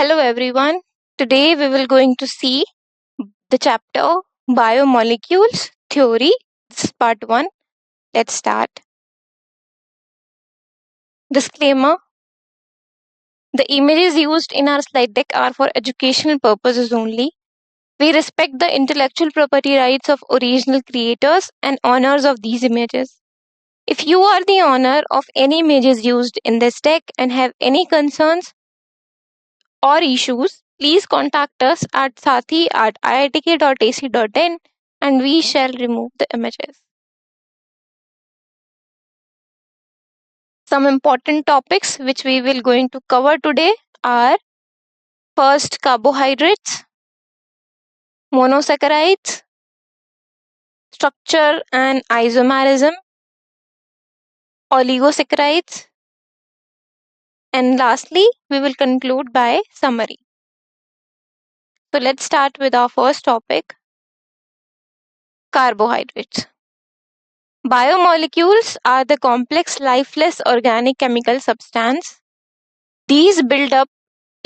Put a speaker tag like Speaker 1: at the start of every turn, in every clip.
Speaker 1: Hello everyone. Today we will going to see the chapter Biomolecules Theory. This is part 1. Let's start. Disclaimer. The images used in our slide deck are for educational purposes only. We respect the intellectual property rights of original creators and owners of these images. If you are the owner of any images used in this deck and have any concerns or issues, please contact us at sathee@iitk.ac.in and we shall remove the images. Some important topics which we will going to cover today are first carbohydrates, monosaccharides, structure and isomerism, oligosaccharides, and lastly we will conclude by summary. So let's start with our first topic, carbohydrates. Biomolecules are the complex lifeless organic chemical substance. These build up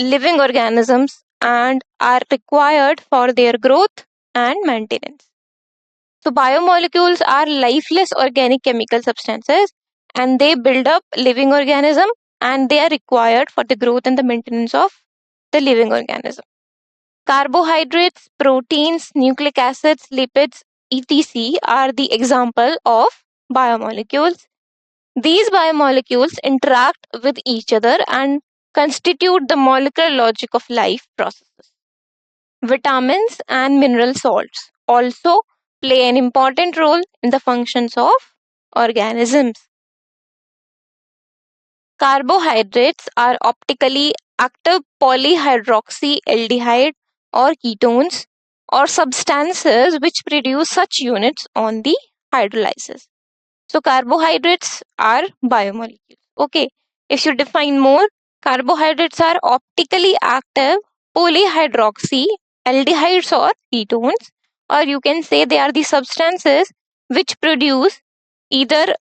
Speaker 1: living organisms and are required for their growth and maintenance. So biomolecules are lifeless organic chemical substances and they build up living organism and they are required for the growth and the maintenance of the living organism. Carbohydrates, proteins, nucleic acids, lipids, etc. are the example of biomolecules. These biomolecules interact with each other and constitute the molecular logic of life processes. Vitamins and mineral salts also play an important role in the functions of organisms. Carbohydrates are optically active polyhydroxyaldehyde or ketones or substances which produce such units on the hydrolysis. So carbohydrates are biomolecules. Okay, if you define more, carbohydrates are optically active polyhydroxyaldehydes or ketones, or you can say they are the substances which produce either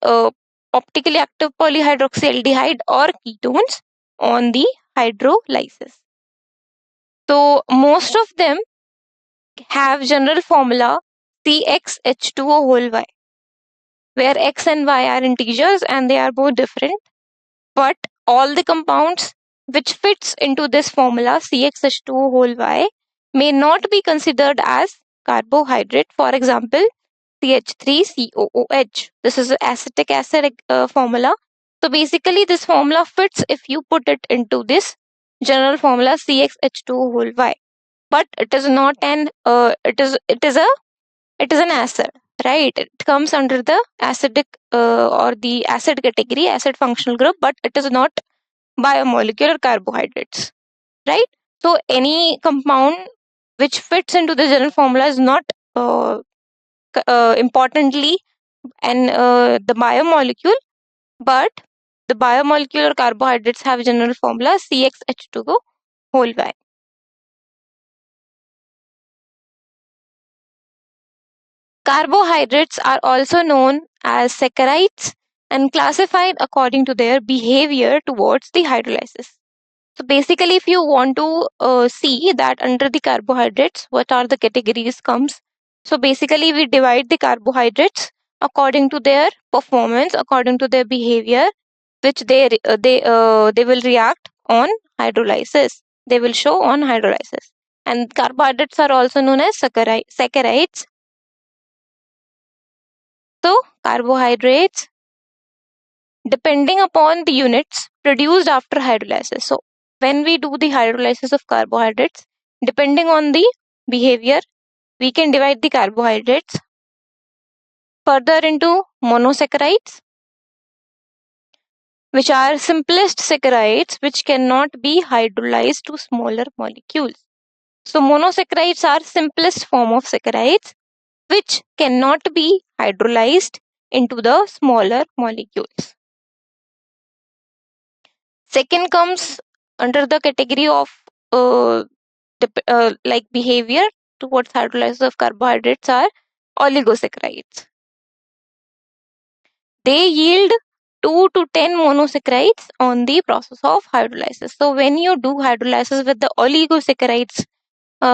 Speaker 1: optically active polyhydroxyaldehyde or ketones on the hydrolysis. So most of them have general formula CxH2O whole Y, where X and Y are integers and they are both different. But all the compounds which fits into this formula CxH2O whole Y may not be considered as carbohydrate. For example, CH3COOH. This is an acetic acid formula. So basically this formula fits if you put it into this general formula CxH2O whole Y. But it is not an it is an acid, right? It comes under the acidic or the acid category, acid functional group, but it is not biomolecular carbohydrates, right? So any compound which fits into the general formula is not importantly and the biomolecule, but the biomolecular carbohydrates have general formula CxH2O whole Y. Carbohydrates are also known as saccharides and classified according to their behavior towards the hydrolysis. So basically, if you want to see that under the carbohydrates, what are the categories comes. So basically, we divide the carbohydrates according to their performance, according to their behavior, which they will react on hydrolysis. They will show on hydrolysis. And carbohydrates are also known as saccharides. So carbohydrates, depending upon the units produced after hydrolysis. So when we do the hydrolysis of carbohydrates, depending on the behavior, we can divide the carbohydrates further into monosaccharides, which are simplest saccharides which cannot be hydrolyzed to smaller molecules. So monosaccharides are simplest form of saccharides which cannot be hydrolyzed into the smaller molecules. Second comes under the category of like behavior towards hydrolysis of carbohydrates are oligosaccharides. They yield 2 to 10 monosaccharides on the process of hydrolysis. So when you do hydrolysis with the oligosaccharides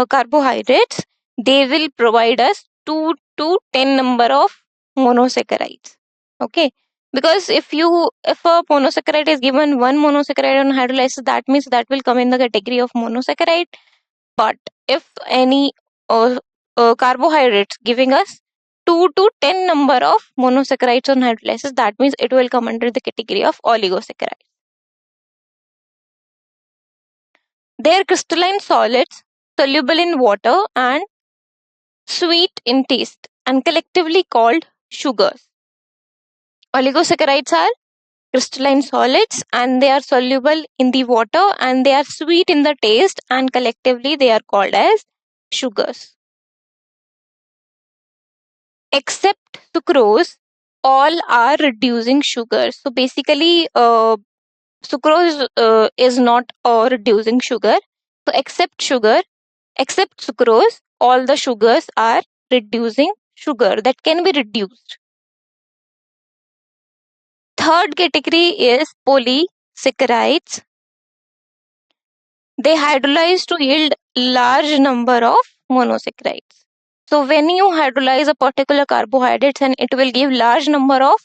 Speaker 1: carbohydrates, they will provide us 2 to 10 number of monosaccharides. Okay, because if a monosaccharide is given one monosaccharide on hydrolysis, that means that will come in the category of monosaccharide. But if any carbohydrates giving us 2 to 10 number of monosaccharides on hydrolysis, that means it will come under the category of oligosaccharides. They are crystalline solids soluble in water and sweet in taste and collectively called sugars. Oligosaccharides are crystalline solids and they are soluble in the water and they are sweet in the taste and collectively they are called as sugars. Except sucrose, all are reducing sugars. So basically, sucrose is not a reducing sugar. So except sucrose, all the sugars are reducing sugar that can be reduced. Third category is polysaccharides. They hydrolyze to yield large number of monosaccharides. So when you hydrolyze a particular carbohydrates and it will give large number of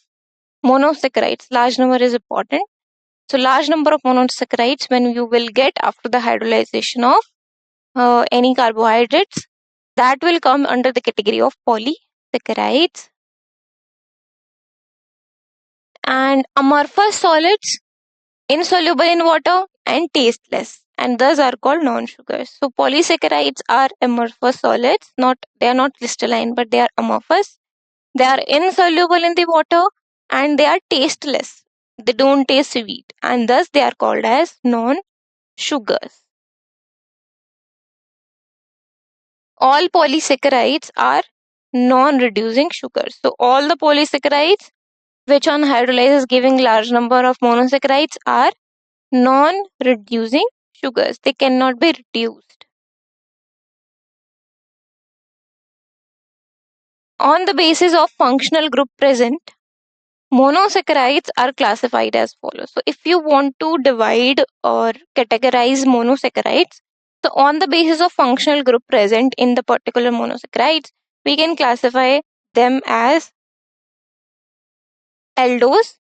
Speaker 1: monosaccharides. Large number is important. So large number of monosaccharides when you will get after the hydrolyzation of any carbohydrates, that will come under the category of polysaccharides. And amorphous solids, insoluble in water and tasteless, and those are called non-sugars. So polysaccharides are amorphous solids, they are not crystalline, but they are amorphous. They are insoluble in the water and they are tasteless. They don't taste sweet and thus they are called as non-sugars. All polysaccharides are non-reducing sugars. So all the polysaccharides which on hydrolysis giving large number of monosaccharides are non-reducing sugars. They cannot be reduced. On the basis of functional group present, monosaccharides are classified as follows. So if you want to divide or categorize monosaccharides, so on the basis of functional group present in the particular monosaccharides, we can classify them as aldose,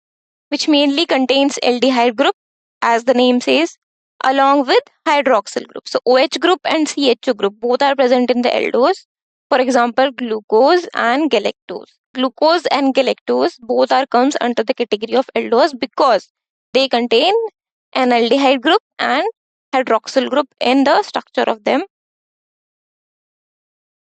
Speaker 1: which mainly contains aldehyde group, as the name says, along with hydroxyl group. So OH group and CHO group both are present in the aldose. For example, glucose and galactose. Glucose and galactose both comes under the category of aldose because they contain an aldehyde group and hydroxyl group in the structure of them.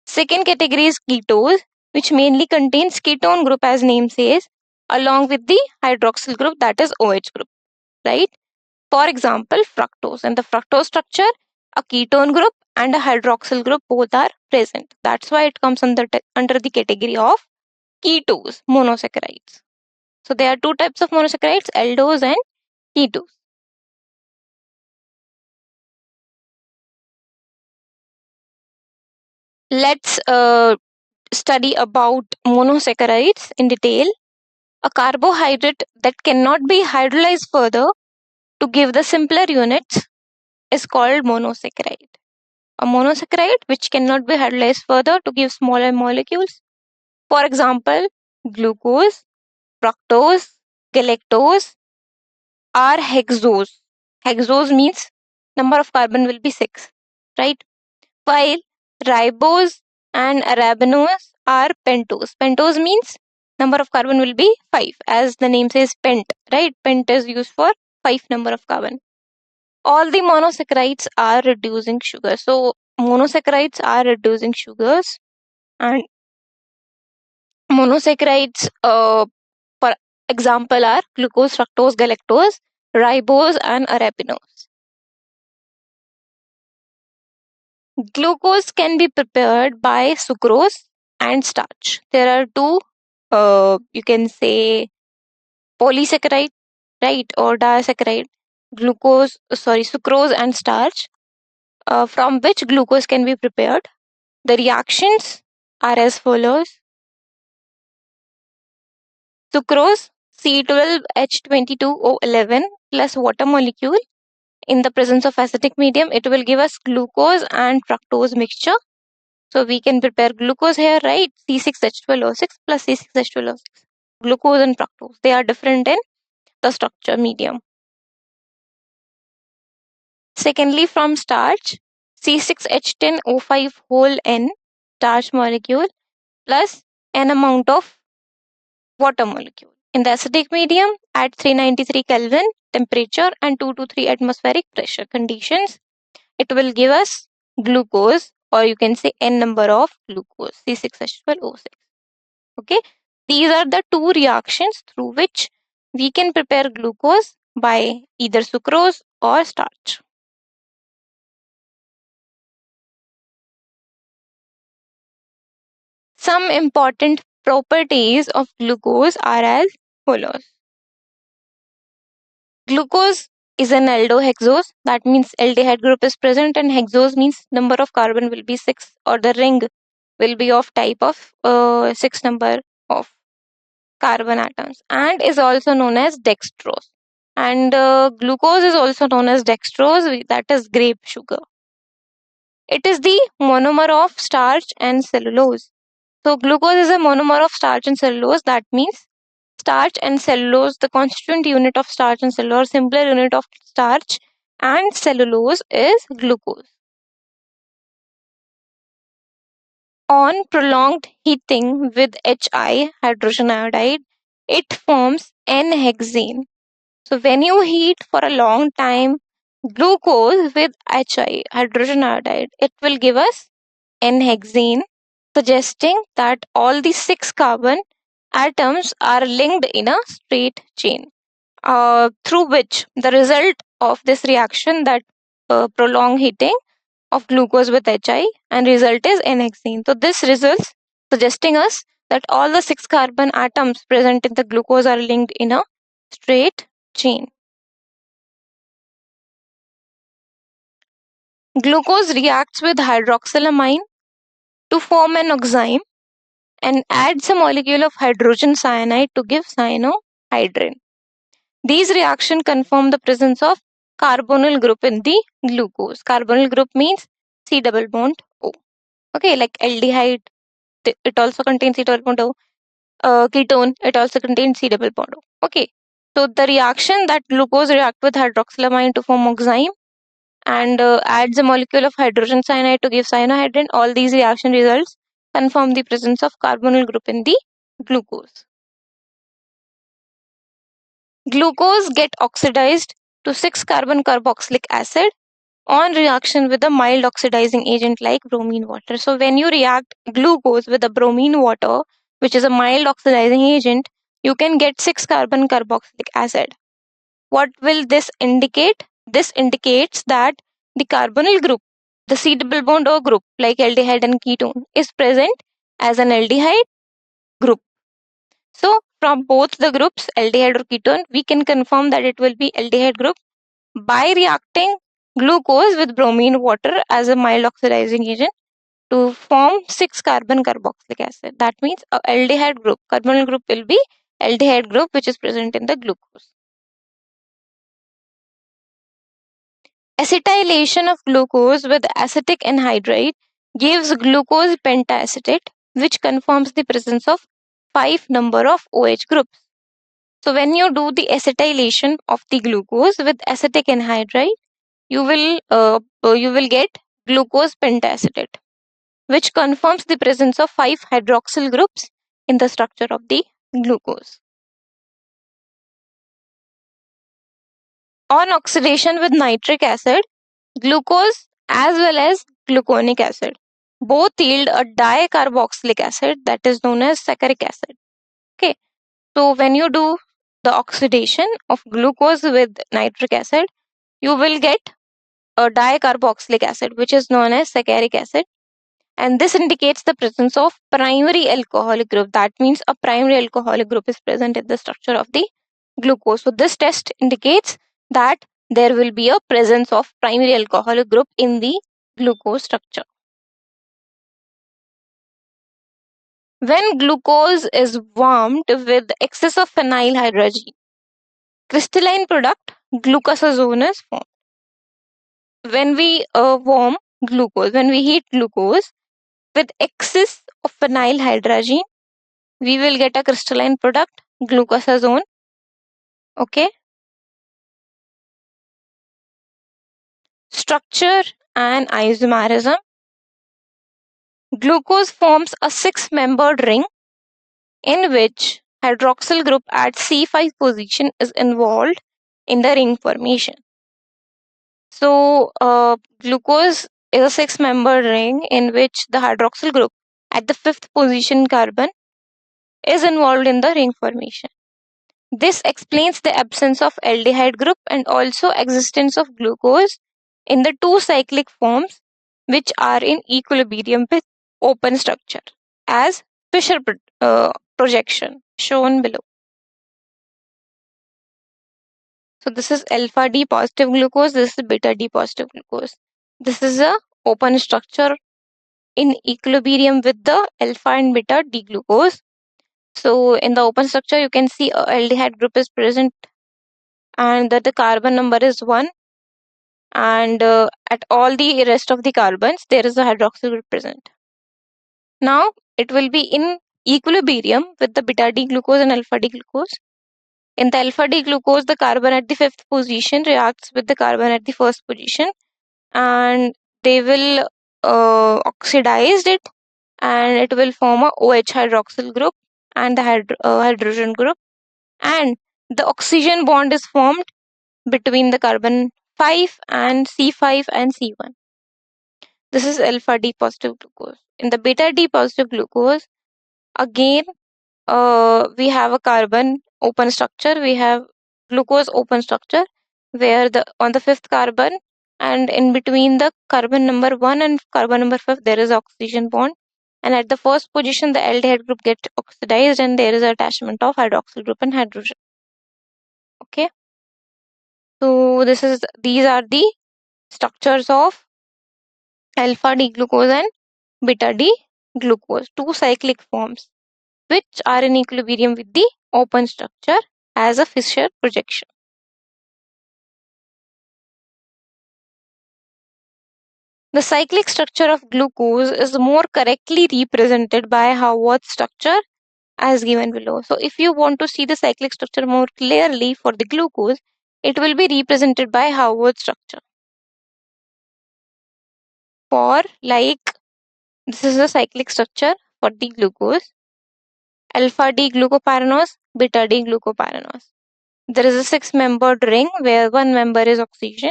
Speaker 1: Second category is ketose, which mainly contains ketone group as name says, along with the hydroxyl group, that is OH group, right? For example, fructose. In the fructose structure, a ketone group and a hydroxyl group both are present. That's why it comes under the category of ketose, monosaccharides. So there are two types of monosaccharides, aldose and ketose. Let's study about monosaccharides in detail. A carbohydrate that cannot be hydrolyzed further to give the simpler units is called monosaccharide. A monosaccharide which cannot be hydrolyzed further to give smaller molecules. For example, glucose, fructose, galactose are hexose. Hexose means number of carbon will be 6, right? While ribose and arabinose are pentose. Pentose means number of carbon will be 5, as the name says pent, right? Pent is used for 5 number of carbon. All the monosaccharides are reducing sugar. So monosaccharides are reducing sugars, and monosaccharides for example are glucose, fructose, galactose, ribose and arabinose. Glucose can be prepared by sucrose and starch. There are two you can say polysaccharide, right, or disaccharide, sucrose and starch, from which glucose can be prepared. The reactions are as follows. Sucrose C12H22O11 plus water molecule in the presence of acidic medium, it will give us glucose and fructose mixture. So we can prepare glucose here, right? C6H12O6 plus C6H12O6. Glucose and fructose, they are different in the structure medium. Secondly, from starch, C6H10O5 whole N starch molecule plus an amount of water molecule. In the acidic medium, at 393 Kelvin temperature and 2 to 3 atmospheric pressure conditions, it will give us glucose, or you can say N number of glucose, C6H12O6. Okay, these are the two reactions through which we can prepare glucose by either sucrose or starch. Some important properties of glucose are as follows. Glucose is an aldohexose, that means aldehyde group is present, and hexose means number of carbon will be 6, or the ring will be of type of 6 number of carbon atoms, and is also known as dextrose. And glucose is also known as dextrose, that is grape sugar. It is the monomer of starch and cellulose. So glucose is a monomer of starch and cellulose. That means starch and cellulose, the constituent unit of starch and cellulose, simpler unit of starch and cellulose is glucose. On prolonged heating with Hi, hydrogen iodide, it forms N-hexane. So when you heat for a long time glucose with Hi, hydrogen iodide, it will give us N-hexane, suggesting that all the 6 carbon atoms are linked in a straight chain, through which the result of this reaction, that prolonged heating of glucose with Hi, and result is N-hexane. So this results suggesting us that all the 6 carbon atoms present in the glucose are linked in a straight chain. Glucose reacts with hydroxylamine to form an enzyme and adds a molecule of hydrogen cyanide to give cyanohydrin. These reactions confirm the presence of carbonyl group in the glucose. Carbonyl group means C double bond O. Okay, like aldehyde, it also contains C double bond O. Ketone, it also contains C double bond O. Okay, so the reaction that glucose react with hydroxylamine to form enzyme and adds a molecule of hydrogen cyanide to give cyanohydrin. All these reaction results confirm the presence of carbonyl group in the glucose. Glucose get oxidized to 6-carbon carboxylic acid on reaction with a mild oxidizing agent like bromine water. So when you react glucose with a bromine water, which is a mild oxidizing agent, you can get 6-carbon carboxylic acid. What will this indicate? This indicates that the carbonyl group, the C double bond O group, like aldehyde and ketone, is present as an aldehyde group. So from both the groups, aldehyde or ketone, we can confirm that it will be aldehyde group by reacting glucose with bromine water as a mild oxidizing agent to form 6-carbon carboxylic acid. That means a aldehyde group, carbonyl group will be aldehyde group which is present in the glucose. Acetylation of glucose with acetic anhydride gives glucose pentaacetate, which confirms the presence of 5 number of OH groups. So when you do the acetylation of the glucose with acetic anhydride, you will get glucose pentaacetate, which confirms the presence of 5 hydroxyl groups in the structure of the glucose. On oxidation with nitric acid, glucose as well as gluconic acid both yield a dicarboxylic acid that is known as saccharic acid. Okay, so when you do the oxidation of glucose with nitric acid, you will get a dicarboxylic acid which is known as saccharic acid, and this indicates the presence of primary alcoholic group. That means a primary alcoholic group is present in the structure of the glucose. So this test indicates that there will be a presence of primary alcoholic group in the glucose structure. When glucose is warmed with excess of phenyl hydrogen, crystalline product glucosazone is formed. When we when we heat glucose with excess of phenyl hydrogen, we will get a crystalline product glucosazone. Okay. Structure and isomerism. Glucose forms a six-membered ring in which hydroxyl group at C5 position is involved in the ring formation. So, glucose is a six-membered ring in which the hydroxyl group at the fifth position carbon is involved in the ring formation. This explains the absence of aldehyde group and also existence of glucose in the two cyclic forms which are in equilibrium with open structure as Fischer projection shown below. So this is alpha D positive glucose, this is beta D positive glucose. This is a open structure in equilibrium with the alpha and beta D glucose. So in the open structure you can see a aldehyde group is present and that the carbon number is 1, and at all the rest of the carbons there is a hydroxyl group present. Now it will be in equilibrium with the beta D glucose and alpha D glucose. In the alpha D glucose, the carbon at the fifth position reacts with the carbon at the first position and they will oxidize it, and it will form a OH hydroxyl group and the hydrogen group, and the oxygen bond is formed between the carbon 5 and C5 and C1. This is alpha D positive glucose. In the beta D positive glucose, again we have a carbon open structure. We have glucose open structure where on the fifth carbon and in between the carbon number 1 and carbon number 5 there is oxygen bond, and at the first position the aldehyde group gets oxidized and there is attachment of hydroxyl group and hydrogen. Okay, so these are the structures of alpha D glucose and beta D glucose, two cyclic forms which are in equilibrium with the open structure as a Fischer projection. The cyclic structure of glucose is more correctly represented by Haworth structure as given below. So if you want to see the cyclic structure more clearly for the glucose, it will be represented by Haworth structure. For this is the cyclic structure for the glucose. Alpha D glucopyranose, beta D glucopyranose. There is a six-membered ring where one member is oxygen,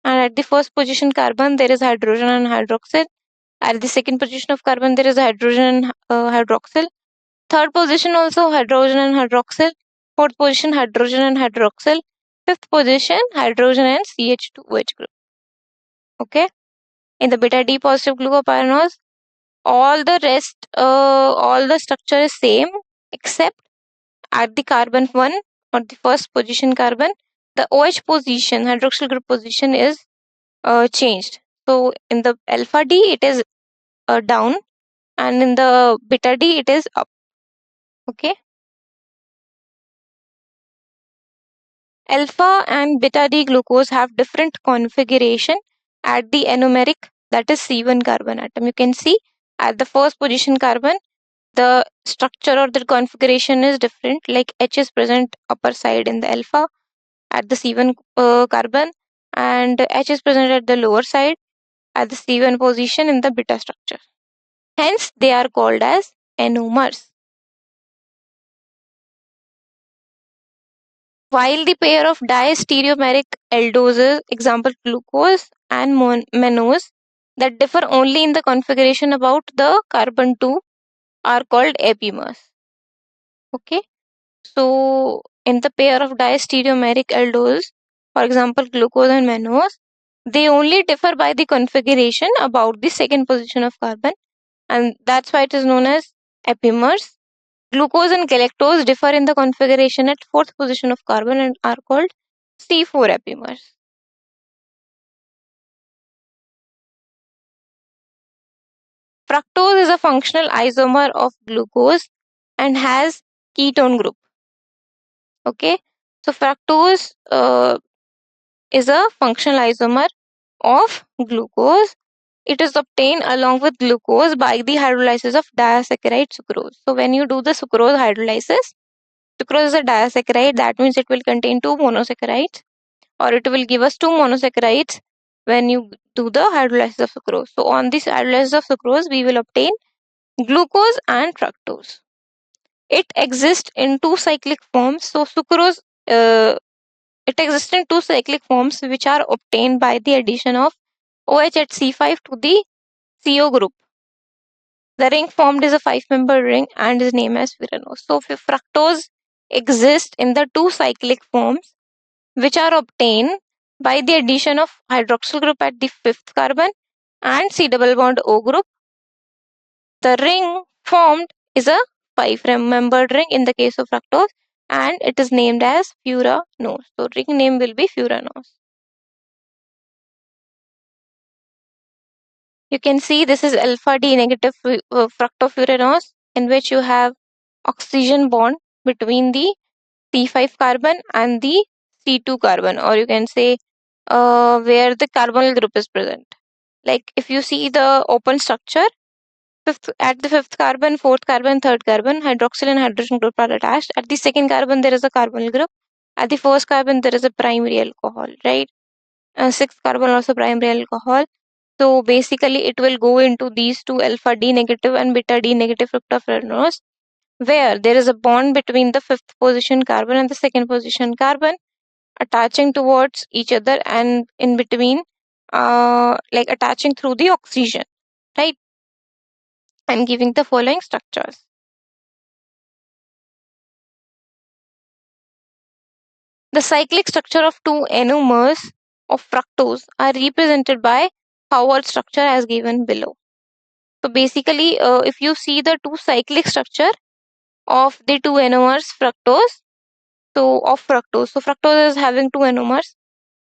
Speaker 1: and at the first position carbon there is hydrogen and hydroxyl. At the second position of carbon there is hydrogen and hydroxyl. Third position also hydrogen and hydroxyl. Fourth position hydrogen and hydroxyl. Fifth position hydrogen and CH2OH group. Okay. In the beta D positive glucopyranose, all the structure is same except at the carbon 1 or the first position carbon, the OH position, hydroxyl group position is changed. So in the alpha D it is down, and in the beta D it is up. Okay. Alpha and beta D glucose have different configuration at the anomeric, that is C1 carbon atom. You can see at the first position carbon the structure or the configuration is different, like H is present upper side in the alpha at the C1 carbon, and H is present at the lower side at the C1 position in the beta structure. Hence, they are called as anomers. While the pair of diastereomeric aldoses, example glucose and mannose, that differ only in the configuration about the carbon 2 are called epimers. Okay, so in the pair of diastereomeric aldoses, for example glucose and mannose, they only differ by the configuration about the second position of carbon, and that's why it is known as epimers. Glucose and galactose differ in the configuration at fourth position of carbon and are called C4 epimers. Fructose is a functional isomer of glucose and has ketone group. Okay, so fructose is a functional isomer of glucose. It is obtained along with glucose by the hydrolysis of disaccharide sucrose. So when you do the sucrose hydrolysis, sucrose is a disaccharide, that means it will contain two monosaccharides, or it will give us two monosaccharides when you do the hydrolysis of sucrose. So on this hydrolysis of sucrose, we will obtain glucose and fructose. It exists in two cyclic forms. So sucrose, it exists in two cyclic forms which are obtained by the addition of OH at C5 to the CO group. The ring formed is a 5-membered ring and is named as furanose. So fructose exists in the two cyclic forms which are obtained by the addition of hydroxyl group at the 5th carbon and C double bond O group. The ring formed is a 5-membered ring in the case of fructose and it is named as furanose. So ring name will be furanose. You can see this is alpha D negative fructofuranose, in which you have oxygen bond between the C5 carbon and the C2 carbon, or you can say where the carbonyl group is present. Like if you see the open structure, at the 5th carbon, 4th carbon, 3rd carbon, hydroxyl and hydrogen group are attached. At the 2nd carbon, there is a carbonyl group. At the 1st carbon, there is a primary alcohol, right? 6th carbon also primary alcohol. So basically, it will go into these two alpha D negative and beta D negative fructofuranose, where there is a bond between the 5th position carbon and the 2nd position carbon attaching towards each other and in between, like attaching through the oxygen, right? I'm giving the following structures. The cyclic structure of two anomers of fructose are represented by Howard structure as given below. So basically, if you see the two cyclic structure of the two anomers fructose, so fructose is having two anomers.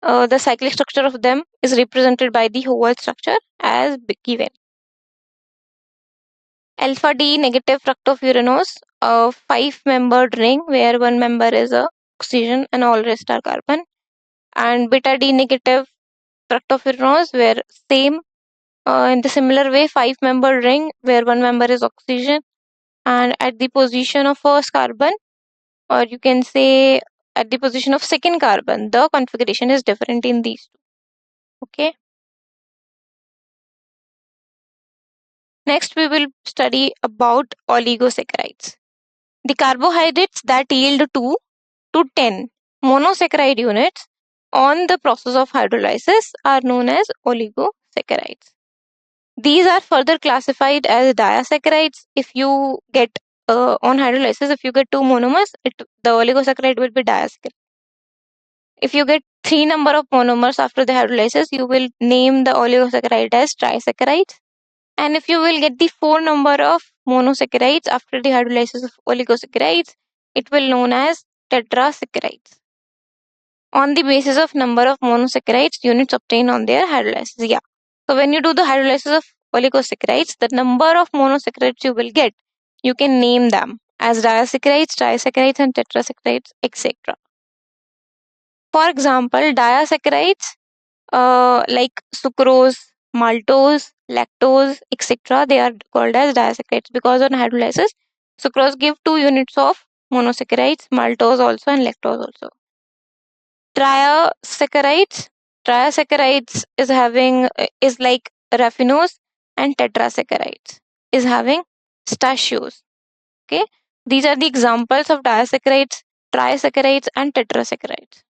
Speaker 1: The cyclic structure of them is represented by the Howard structure as given. Alpha D negative fructofuranose, a 5-membered ring where one member is a oxygen and all rest are carbon, and beta D negative fructofuranose where same in the similar way 5-membered ring where one member is oxygen, and at the position of 1st carbon, or you can say at the position of 2nd carbon, the configuration is different in these two. Okay. Next, we will study about oligosaccharides. The carbohydrates that yield 2 to 10 monosaccharide units on the process of hydrolysis are known as oligosaccharides. These are further classified as disaccharides. If you get on hydrolysis, if you get 2 monomers, the oligosaccharide will be disaccharide. If you get 3 number of monomers after the hydrolysis, you will name the oligosaccharide as trisaccharides. And if you will get the 4 number of monosaccharides after the hydrolysis of oligosaccharides, it will known as tetrasaccharides. On the basis of number of monosaccharides units obtained on their hydrolysis. Yeah. So when you do the hydrolysis of oligosaccharides, the number of monosaccharides you will get, you can name them as disaccharides, trisaccharides, and tetrasaccharides, etc. For example, disaccharides like sucrose, maltose, lactose, etc. They are called as disaccharides because on hydrolysis, sucrose give 2 units of monosaccharides, maltose also and lactose also. Triaccharides is like raffinose, and tetrasaccharides is having stachose. Okay, these are the examples of disaccharides, trisaccharides, and tetrasaccharides.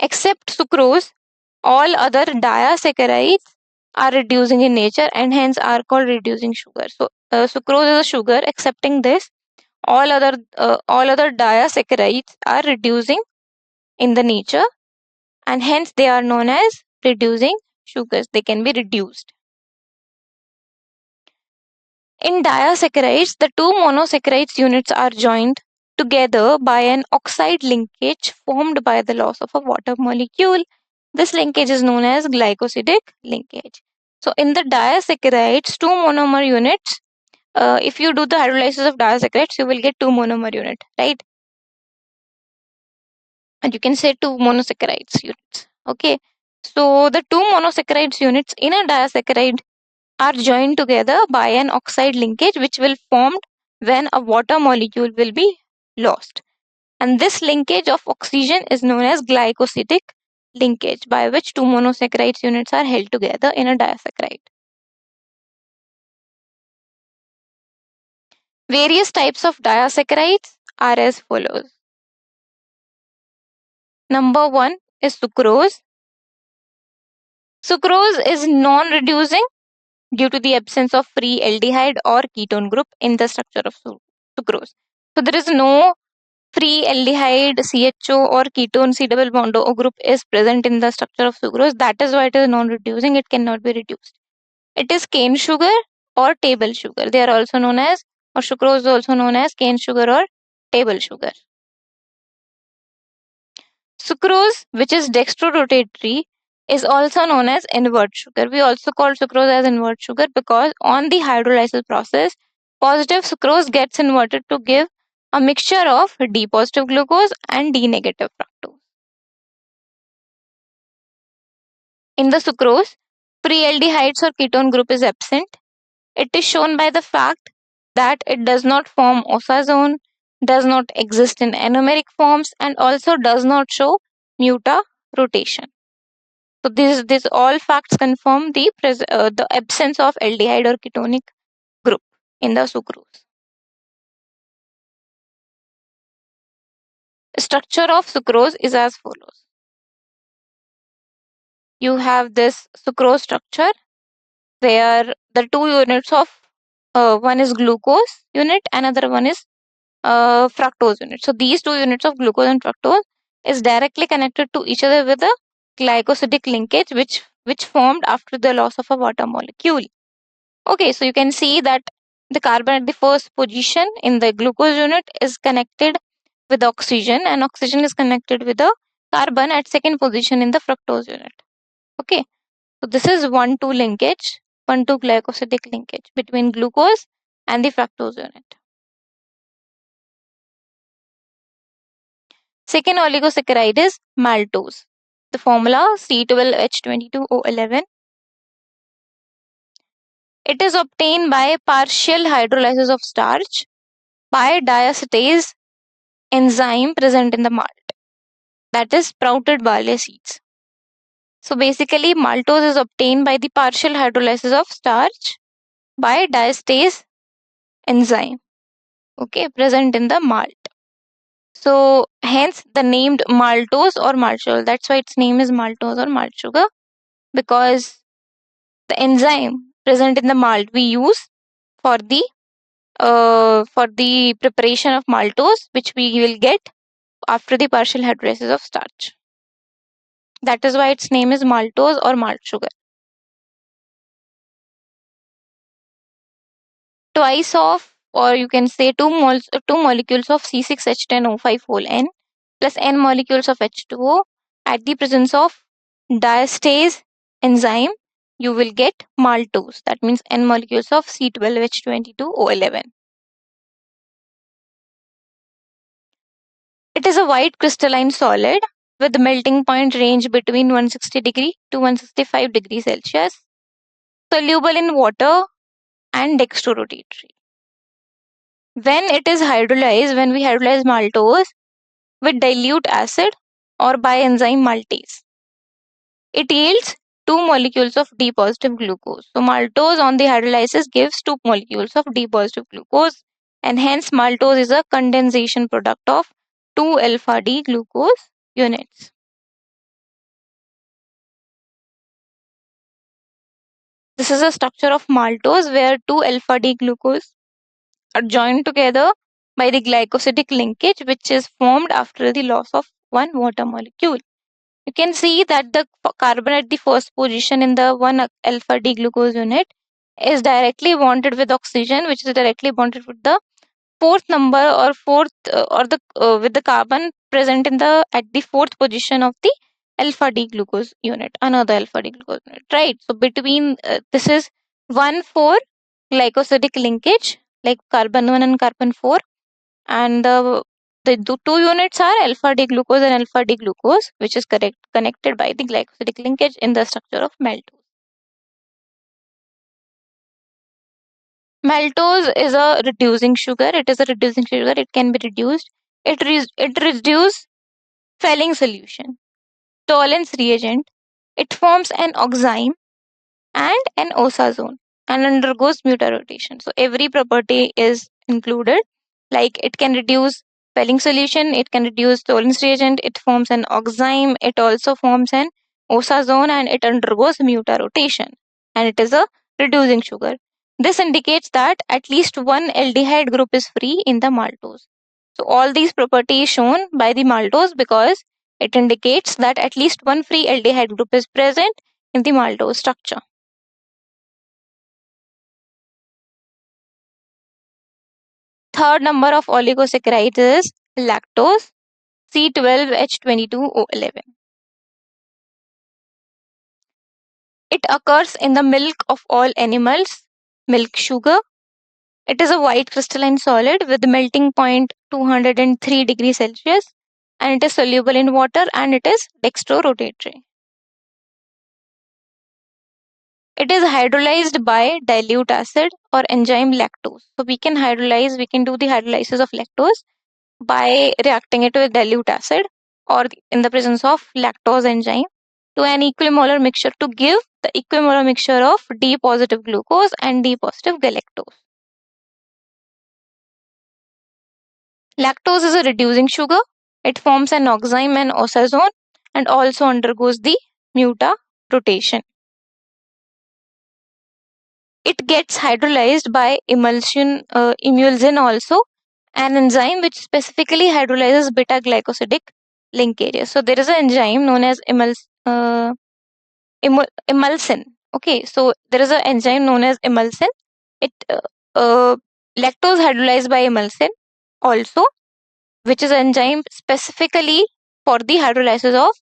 Speaker 1: Except sucrose, all other disaccharides are reducing in nature and hence are called reducing sugar. So sucrose is a sugar. Excepting this, all other disaccharides are reducing in the nature and hence they are known as reducing sugars. They can be reduced. In disaccharides, the two monosaccharides units are joined together by an oxide linkage formed by the loss of a water molecule This linkage is known as glycosidic linkage. So in the disaccharides, two monomer units, if you do the hydrolysis of disaccharides, you will get two monomer unit, right? And you can say two monosaccharides units. Okay. So the two monosaccharides units in a disaccharide are joined together by an oxide linkage, which will formed when a water molecule will be lost. And this linkage of oxygen is known as glycosidic linkage, by which two monosaccharides units are held together in a disaccharide. Various types of disaccharides are as follows. Number 1 is sucrose. Sucrose is non-reducing due to the absence of free aldehyde or ketone group in the structure of sucrose. So there is no free aldehyde CHO or ketone C double bond O group is present in the structure of sucrose. That is why it is non-reducing. It cannot be reduced. It is cane sugar or table sugar. They are also known as, or sucrose is also known as cane sugar or table sugar. Sucrose, which is dextrorotatory, is also known as invert sugar. We also call sucrose as invert sugar because on the hydrolysis process, positive sucrose gets inverted to give a mixture of D positive glucose and D negative fructose. In the sucrose, free aldehydes or ketone group is absent. It is shown by the fact that it does not form oxazone, does not exist in anomeric forms, and also does not show mutarotation. So these all facts confirm the absence of aldehyde or ketonic group in the sucrose. Structure of sucrose is as follows. You have this sucrose structure where the two units of one is glucose unit, another one is fructose unit. So these two units of glucose and fructose is directly connected to each other with a glycosidic linkage which formed after the loss of a water molecule. Okay, so you can see that the carbon at the first position in the glucose unit is connected with oxygen, and oxygen is connected with the carbon at second position in the fructose unit. Okay, so this is 1,2 linkage, 1,2 glycosidic linkage between glucose and the fructose unit. Second oligosaccharide is maltose. The formula C12H22O11. It is obtained by partial hydrolysis of starch by diacetase enzyme present in the malt, that is sprouted barley seeds. So basically, maltose is obtained by the partial hydrolysis of starch by diastase enzyme, okay, present in the malt. So hence the named maltose or malt sugar. That's why its name is maltose or malt sugar, because the enzyme present in the malt we use for the preparation of maltose, which we will get after the partial hydrolysis of starch. That is why its name is maltose or malt sugar. Twice of, or you can say two molecules of C6H10O5 plus N molecules of H2O at the presence of diastase enzyme, you will get maltose. That means N molecules of C12H22O11. It is a white crystalline solid with the melting point range between 160 degree to 165 degrees Celsius, soluble in water and dextrorotatory. When it is hydrolyzed, when we hydrolyze maltose with dilute acid or by enzyme maltase, it yields 2 molecules of D positive glucose. So maltose on the hydrolysis gives 2 molecules of D positive glucose, and hence maltose is a condensation product of 2 alpha D glucose units. This is a structure of maltose where 2 alpha D glucose are joined together by the glycosidic linkage, which is formed after the loss of one water molecule. You can see that the carbon at the first position in the 1 alpha D glucose unit is directly bonded with oxygen, which is directly bonded with the fourth number or fourth with the carbon present in the at the fourth position of the alpha D glucose unit, another alpha D glucose unit, right? So between this is 1,4 glycosidic linkage, like carbon 1 and carbon 4, and the two units are alpha D glucose and alpha D glucose, which is connected by the glycosidic linkage in the structure of maltose. Maltose is a reducing sugar. It is a reducing sugar. It can be reduced. It reduces Fehling solution, Tollens reagent. It forms an oxime and an osazone and undergoes mutarotation. So every property is included. Like it can reduce Fehling solution, it can reduce Tollens reagent, it forms an oxime, it also forms an osazone, and it undergoes mutarotation. And it is a reducing sugar. This indicates that at least one aldehyde group is free in the maltose. So all these properties shown by the maltose because it indicates that at least one free aldehyde group is present in the maltose structure. Third number of oligosaccharides is lactose, C12H22O11. It occurs in the milk of all animals, milk sugar. It is a white crystalline solid with melting point 203 degrees Celsius, and it is soluble in water, and it is dextrorotatory. It is hydrolyzed by dilute acid or enzyme lactose. So we can do the hydrolysis of lactose by reacting it with dilute acid or in the presence of lactose enzyme to an equimolar mixture to give the equimolar mixture of D positive glucose and D positive galactose. Lactose is a reducing sugar. It forms an oxime and osazone and also undergoes the mutarotation. It gets hydrolyzed by emulsin also, an enzyme which specifically hydrolyzes beta glycosidic linkages. So there is an enzyme known as emulsin. Okay, so there is an enzyme known as emulsin. It lactose hydrolyzed by emulsin also, which is an enzyme specifically for the hydrolysis of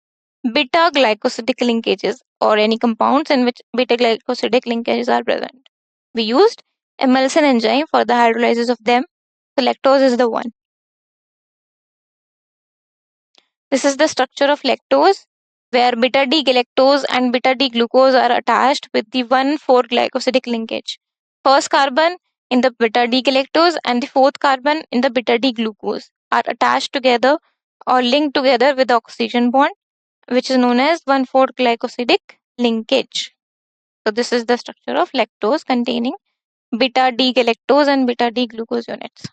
Speaker 1: beta glycosidic linkages or any compounds in which beta glycosidic linkages are present. We used emulsin enzyme for the hydrolysis of them. So lactose is the one. This is the structure of lactose, where beta D galactose and beta D glucose are attached with the 1,4 glycosidic linkage. First carbon in the beta D galactose and the fourth carbon in the beta D glucose are attached together or linked together with the oxygen bond, which is known as 1,4 glycosidic linkage. So this is the structure of lactose containing beta D galactose and beta D glucose units.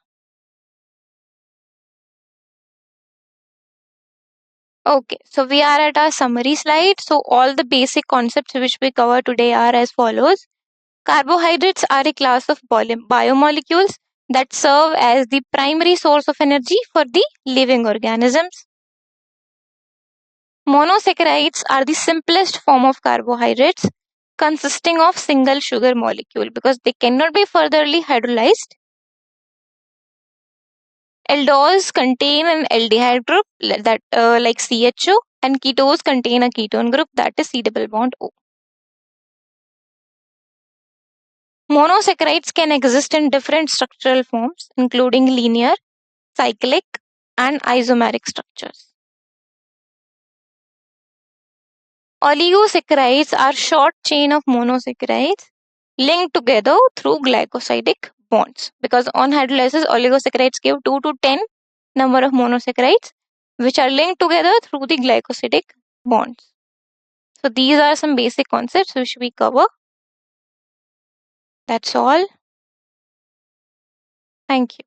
Speaker 1: Okay, so we are at our summary slide. So all the basic concepts which we cover today are as follows. Carbohydrates are a class of biomolecules that serve as the primary source of energy for the living organisms. Monosaccharides are the simplest form of carbohydrates consisting of single sugar molecule because they cannot be furtherly hydrolyzed. Aldols contain an aldehyde group that like CHO, and ketones contain a ketone group that is C double bond O. Monosaccharides can exist in different structural forms, including linear, cyclic, and isomeric structures. Oligosaccharides are short chain of monosaccharides linked together through glycosidic bonds, because on hydrolysis oligosaccharides give 2 to 10 number of monosaccharides which are linked together through the glycosidic bonds. So these are some basic concepts which we cover. That's all. Thank you.